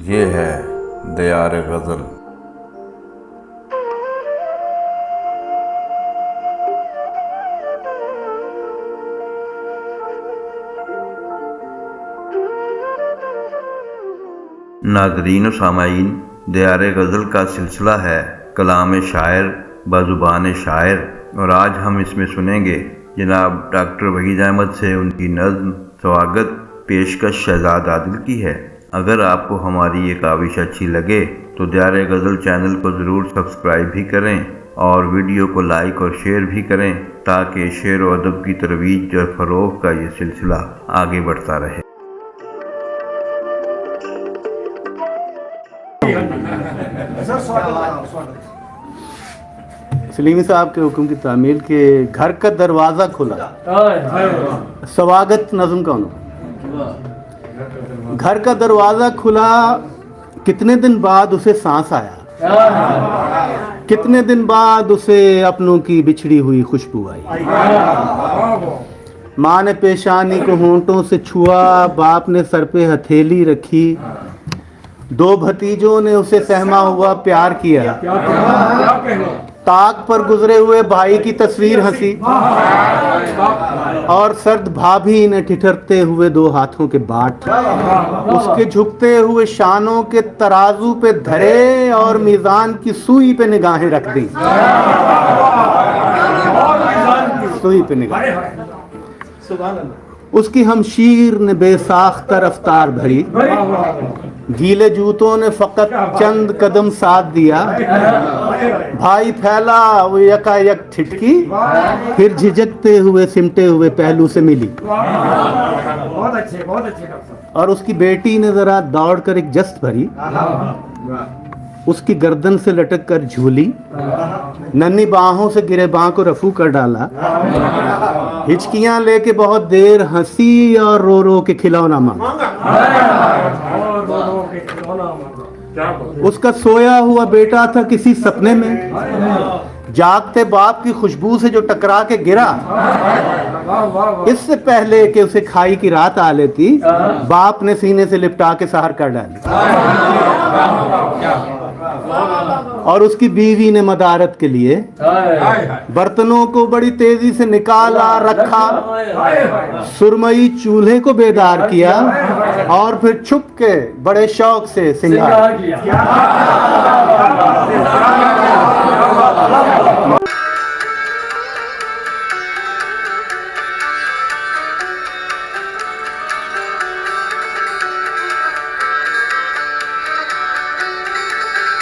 ये है दियार गज़ल। नाज़रीन व सामाईन, दियार गज़ल का सिलसिला है कलाम शायर बज़ुबान शायर, और आज हम इसमें सुनेंगे जनाब डॉक्टर वहीद अहमद से उनकी नज़्म स्वागत पेशकश शहजाद आदिल की है। अगर आपको हमारी ये काविश अच्छी लगे तो दियार गज़ल चैनल को ज़रूर सब्सक्राइब भी करें और वीडियो को लाइक और शेयर भी करें ताकि शेर व अदब की तरवीज और फ़रोग़ का ये सिलसिला आगे बढ़ता रहे। सलीमी साहब के हुक्म की तामील के घर का दरवाज़ा खुला, स्वागत नज़म कौन? घर का दरवाज़ा खुला, कितने दिन बाद उसे सांस आया, कितने दिन बाद उसे अपनों की बिछड़ी हुई खुशबू आई। माँ ने पेशानी को होंठों से छुआ, बाप ने सर पे हथेली रखी, दो भतीजों ने उसे सहमा हुआ प्यार किया, ताक पर गुजरे हुए भाई की तस्वीर हंसी, और सर्द भाभी ने ठिठरते हुए दो हाथों के बाट उसके झुकते हुए शानों के तराजू पे धरे और मीज़ान की सुई पे निगाहें रख दी। सुई पे निगाहें। उसकी हमशीर ने बेसाख्ता रफ्तार भरी, गीले जूतों ने फकत चंद कदम साथ दिया। भाई फैला, वो यकायक ठिठकी, फिर झिझकते हुए सिमटे हुए पहलू से मिली। बहुत अच्छे और उसकी बेटी ने जरा दौड़कर एक जस्त भरी, उसकी गर्दन से लटक कर झूली, नन्ही बाहों से गिरे बाह को रफू कर डाला, हिचकियां लेके बहुत देर हंसी और रो रो के खिलौना मांगा। उसका सोया हुआ बेटा था किसी सपने में, जागते बाप की खुशबू से जो टकरा के गिरा, इससे पहले कि उसे खाई की रात आ लेती, बाप ने सीने से लिपटा के सहर कर डाली। और उसकी बीवी ने मदारत के लिए बर्तनों को बड़ी तेजी से निकाला, रखा, सुरमई चूल्हे को बेदार किया और फिर छुप के बड़े शौक से सिंगार किया।